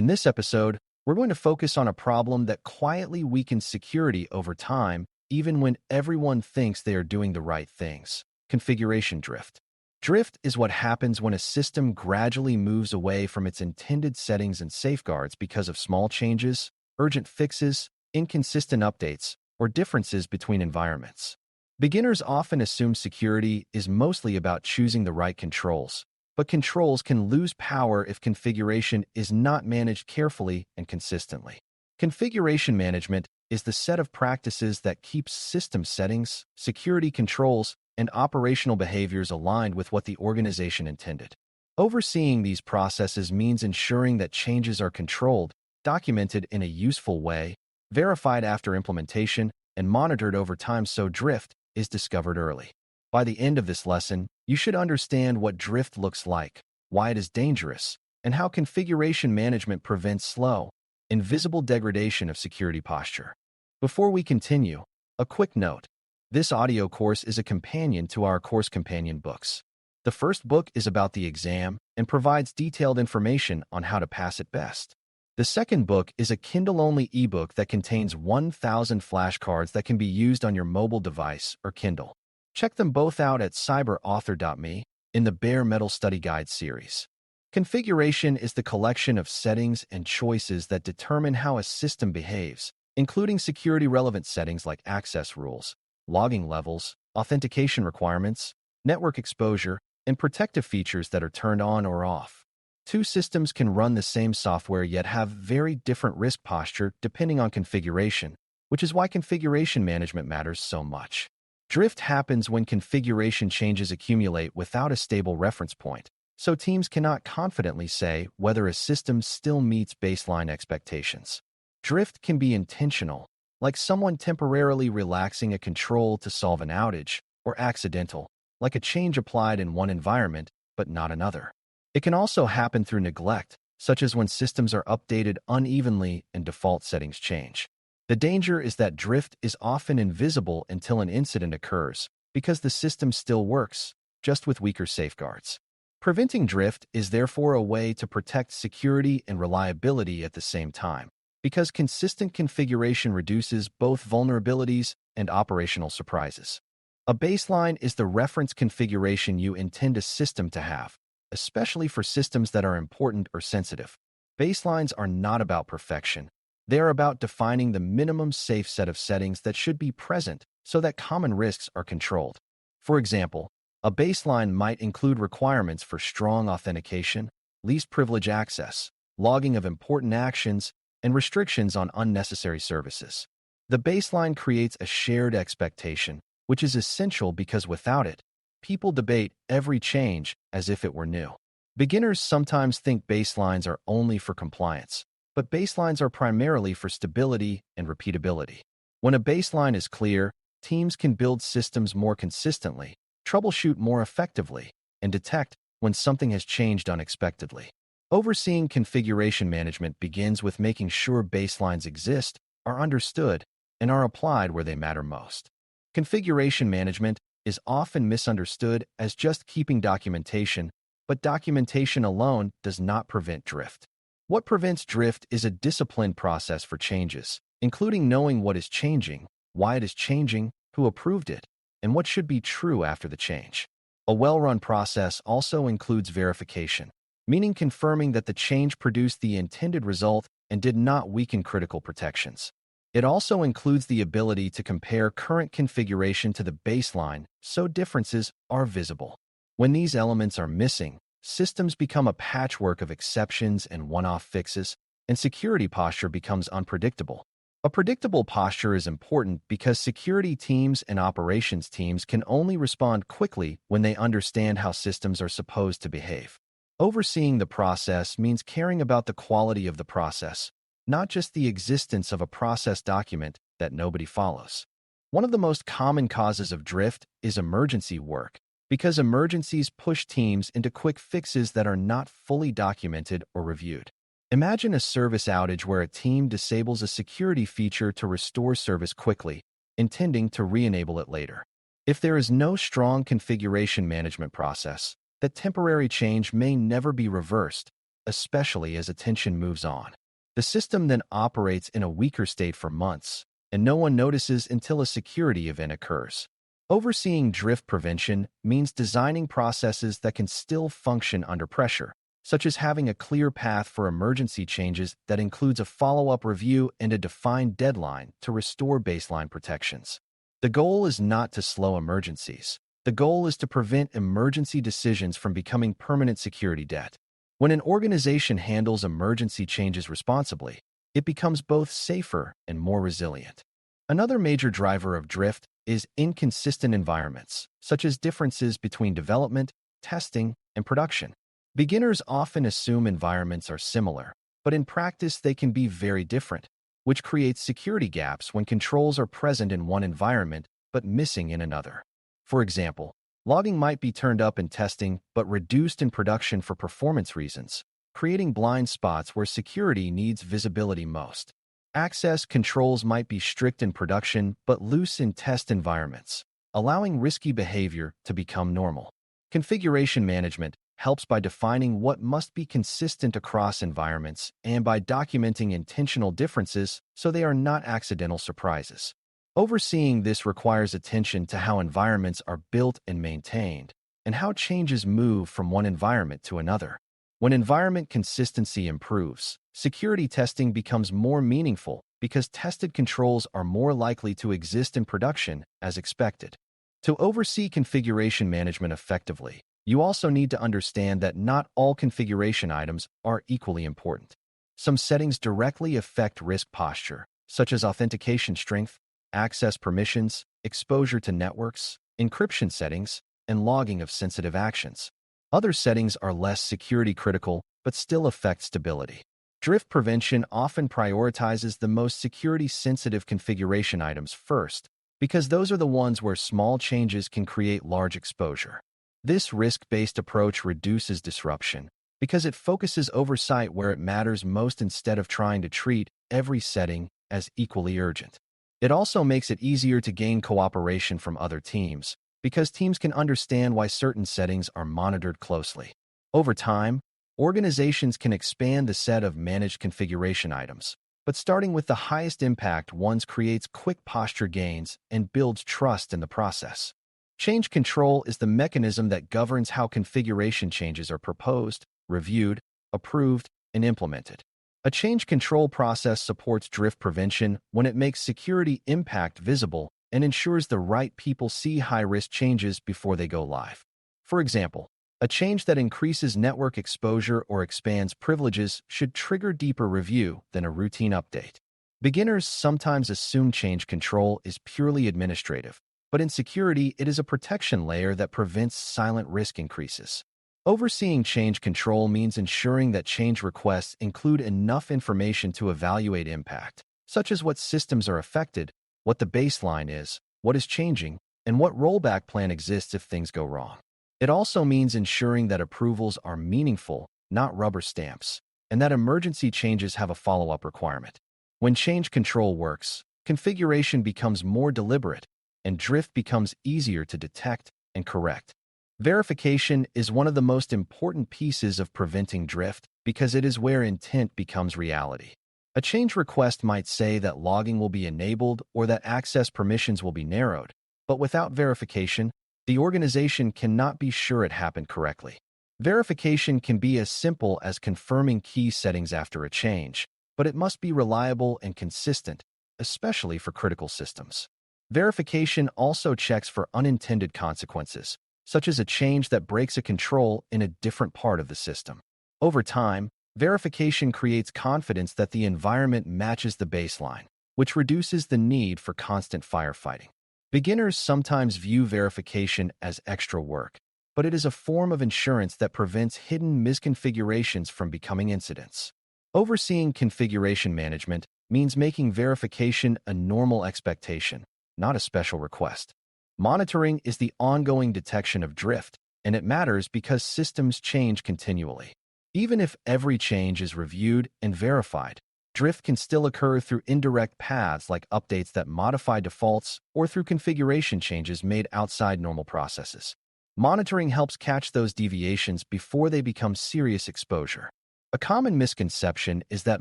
In this episode, we're going to focus on a problem that quietly weakens security over time, even when everyone thinks they are doing the right things: configuration drift. Drift is what happens when a system gradually moves away from its intended settings and safeguards because of small changes, urgent fixes, inconsistent updates, or differences between environments. Beginners often assume security is mostly about choosing the right controls, but controls can lose power if configuration is not managed carefully and consistently. Configuration management is the set of practices that keeps system settings, security controls, and operational behaviors aligned with what the organization intended. Overseeing these processes means ensuring that changes are controlled, documented in a useful way, verified after implementation, and monitored over time so drift is discovered early. By the end of this lesson, you should understand what drift looks like, why it is dangerous, and how configuration management prevents slow, invisible degradation of security posture. Before we continue, a quick note. This audio course is a companion to our course companion books. The first book is about the exam and provides detailed information on how to pass it best. The second book is a Kindle-only ebook that contains 1,000 flashcards that can be used on your mobile device or Kindle. Check them both out at cyber.author.me in the Bare Metal Study Guide series. Configuration is the collection of settings and choices that determine how a system behaves, including security-relevant settings like access rules, logging levels, authentication requirements, network exposure, and protective features that are turned on or off. Two systems can run the same software yet have very different risk posture depending on configuration, which is why configuration management matters so much. Drift happens when configuration changes accumulate without a stable reference point, so teams cannot confidently say whether a system still meets baseline expectations. Drift can be intentional, like someone temporarily relaxing a control to solve an outage, or accidental, like a change applied in one environment but not another. It can also happen through neglect, such as when systems are updated unevenly and default settings change. The danger is that drift is often invisible until an incident occurs, because the system still works, just with weaker safeguards. Preventing drift is therefore a way to protect security and reliability at the same time, because consistent configuration reduces both vulnerabilities and operational surprises. A baseline is the reference configuration you intend a system to have, especially for systems that are important or sensitive. Baselines are not about perfection. They are about defining the minimum safe set of settings that should be present so that common risks are controlled. For example, a baseline might include requirements for strong authentication, least privilege access, logging of important actions, and restrictions on unnecessary services. The baseline creates a shared expectation, which is essential because without it, people debate every change as if it were new. Beginners sometimes think baselines are only for compliance, but baselines are primarily for stability and repeatability. When a baseline is clear, teams can build systems more consistently, troubleshoot more effectively, and detect when something has changed unexpectedly. Overseeing configuration management begins with making sure baselines exist, are understood, and are applied where they matter most. Configuration management is often misunderstood as just keeping documentation, but documentation alone does not prevent drift. What prevents drift is a disciplined process for changes, including knowing what is changing, why it is changing, who approved it, and what should be true after the change. A well-run process also includes verification, meaning confirming that the change produced the intended result and did not weaken critical protections. It also includes the ability to compare current configuration to the baseline so differences are visible. When these elements are missing, systems become a patchwork of exceptions and one-off fixes, and security posture becomes unpredictable. A predictable posture is important because security teams and operations teams can only respond quickly when they understand how systems are supposed to behave. Overseeing the process means caring about the quality of the process, not just the existence of a process document that nobody follows. One of the most common causes of drift is emergency work, because emergencies push teams into quick fixes that are not fully documented or reviewed. Imagine a service outage where a team disables a security feature to restore service quickly, intending to re-enable it later. If there is no strong configuration management process, that temporary change may never be reversed, especially as attention moves on. The system then operates in a weaker state for months, and no one notices until a security event occurs. Overseeing drift prevention means designing processes that can still function under pressure, such as having a clear path for emergency changes that includes a follow-up review and a defined deadline to restore baseline protections. The goal is not to slow emergencies. The goal is to prevent emergency decisions from becoming permanent security debt. When an organization handles emergency changes responsibly, it becomes both safer and more resilient. Another major driver of drift is inconsistent environments, such as differences between development, testing, and production. Beginners often assume environments are similar, but in practice they can be very different, which creates security gaps when controls are present in one environment but missing in another. For example, logging might be turned up in testing but reduced in production for performance reasons, creating blind spots where security needs visibility most. Access controls might be strict in production but loose in test environments, allowing risky behavior to become normal. Configuration management helps by defining what must be consistent across environments and by documenting intentional differences so they are not accidental surprises. Overseeing this requires attention to how environments are built and maintained, and how changes move from one environment to another. When environment consistency improves, security testing becomes more meaningful because tested controls are more likely to exist in production as expected. To oversee configuration management effectively, you also need to understand that not all configuration items are equally important. Some settings directly affect risk posture, such as authentication strength, access permissions, exposure to networks, encryption settings, and logging of sensitive actions. Other settings are less security critical but still affect stability. Drift prevention often prioritizes the most security-sensitive configuration items first, because those are the ones where small changes can create large exposure. This risk-based approach reduces disruption because it focuses oversight where it matters most instead of trying to treat every setting as equally urgent. It also makes it easier to gain cooperation from other teams, because teams can understand why certain settings are monitored closely. Over time, organizations can expand the set of managed configuration items, but starting with the highest impact ones creates quick posture gains and builds trust in the process. Change control is the mechanism that governs how configuration changes are proposed, reviewed, approved, and implemented. A change control process supports drift prevention when it makes security impact visible and ensures the right people see high-risk changes before they go live. For example, a change that increases network exposure or expands privileges should trigger deeper review than a routine update. Beginners sometimes assume change control is purely administrative, but in security, it is a protection layer that prevents silent risk increases. Overseeing change control means ensuring that change requests include enough information to evaluate impact, such as what systems are affected, what the baseline is, what is changing, and what rollback plan exists if things go wrong. It also means ensuring that approvals are meaningful, not rubber stamps, and that emergency changes have a follow-up requirement. When change control works, configuration becomes more deliberate, and drift becomes easier to detect and correct. Verification is one of the most important pieces of preventing drift because it is where intent becomes reality. A change request might say that logging will be enabled or that access permissions will be narrowed, but without verification, the organization cannot be sure it happened correctly. Verification can be as simple as confirming key settings after a change, but it must be reliable and consistent, especially for critical systems. Verification also checks for unintended consequences, such as a change that breaks a control in a different part of the system. Over time, verification creates confidence that the environment matches the baseline, which reduces the need for constant firefighting. Beginners sometimes view verification as extra work, but it is a form of insurance that prevents hidden misconfigurations from becoming incidents. Overseeing configuration management means making verification a normal expectation, not a special request. Monitoring is the ongoing detection of drift, and it matters because systems change continually. Even if every change is reviewed and verified, drift can still occur through indirect paths like updates that modify defaults or through configuration changes made outside normal processes. Monitoring helps catch those deviations before they become serious exposure. A common misconception is that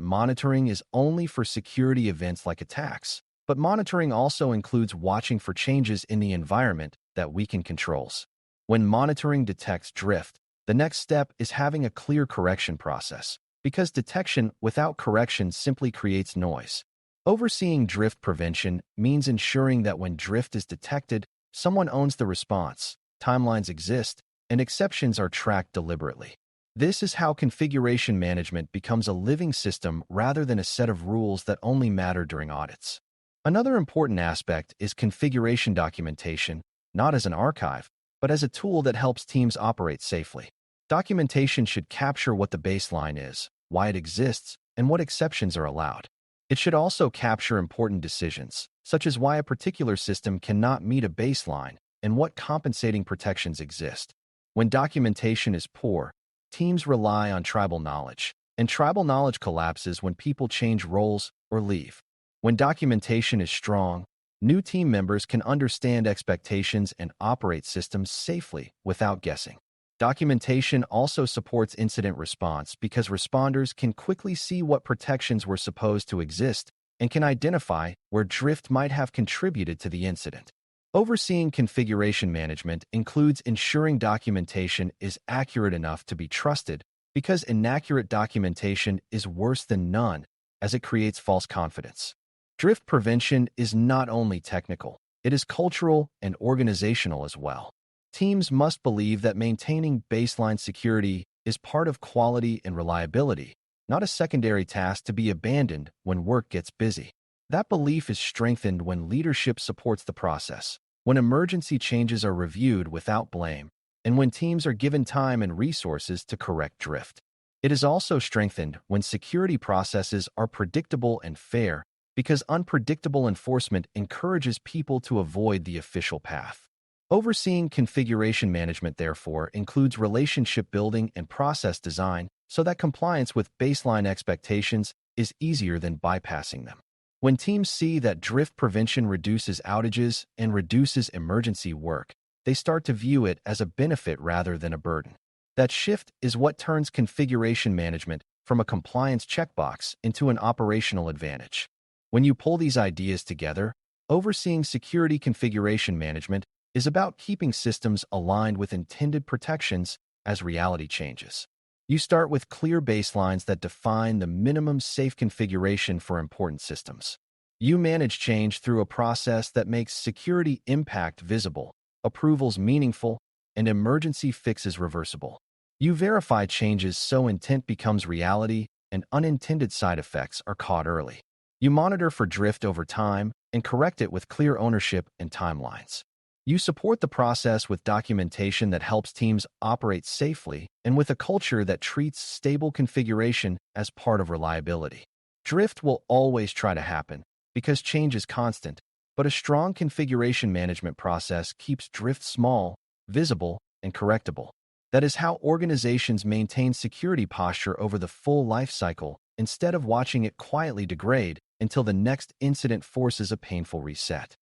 monitoring is only for security events like attacks, but monitoring also includes watching for changes in the environment that weaken controls. When monitoring detects drift, the next step is having a clear correction process, because detection without correction simply creates noise. Overseeing drift prevention means ensuring that when drift is detected, someone owns the response, timelines exist, and exceptions are tracked deliberately. This is how configuration management becomes a living system rather than a set of rules that only matter during audits. Another important aspect is configuration documentation, not as an archive, but as a tool that helps teams operate safely. Documentation should capture what the baseline is, why it exists, and what exceptions are allowed. It should also capture important decisions, such as why a particular system cannot meet a baseline and what compensating protections exist. When documentation is poor, teams rely on tribal knowledge, and tribal knowledge collapses when people change roles or leave. When documentation is strong, new team members can understand expectations and operate systems safely without guessing. Documentation also supports incident response because responders can quickly see what protections were supposed to exist and can identify where drift might have contributed to the incident. Overseeing configuration management includes ensuring documentation is accurate enough to be trusted, because inaccurate documentation is worse than none, as it creates false confidence. Drift prevention is not only technical, it is cultural and organizational as well. Teams must believe that maintaining baseline security is part of quality and reliability, not a secondary task to be abandoned when work gets busy. That belief is strengthened when leadership supports the process, when emergency changes are reviewed without blame, and when teams are given time and resources to correct drift. It is also strengthened when security processes are predictable and fair, because unpredictable enforcement encourages people to avoid the official path. Overseeing configuration management, therefore, includes relationship building and process design so that compliance with baseline expectations is easier than bypassing them. When teams see that drift prevention reduces outages and reduces emergency work, they start to view it as a benefit rather than a burden. That shift is what turns configuration management from a compliance checkbox into an operational advantage. When you pull these ideas together, overseeing security configuration management is about keeping systems aligned with intended protections as reality changes. You start with clear baselines that define the minimum safe configuration for important systems. You manage change through a process that makes security impact visible, approvals meaningful, and emergency fixes reversible. You verify changes so intent becomes reality and unintended side effects are caught early. You monitor for drift over time and correct it with clear ownership and timelines. You support the process with documentation that helps teams operate safely and with a culture that treats stable configuration as part of reliability. Drift will always try to happen because change is constant, but a strong configuration management process keeps drift small, visible, and correctable. That is how organizations maintain security posture over the full life cycle instead of watching it quietly degrade until the next incident forces a painful reset.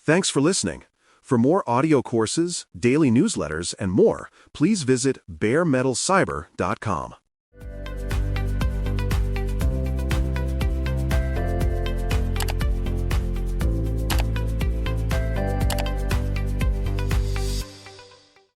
Thanks for listening. For more audio courses, daily newsletters, and more, please visit baremetalcyber.com.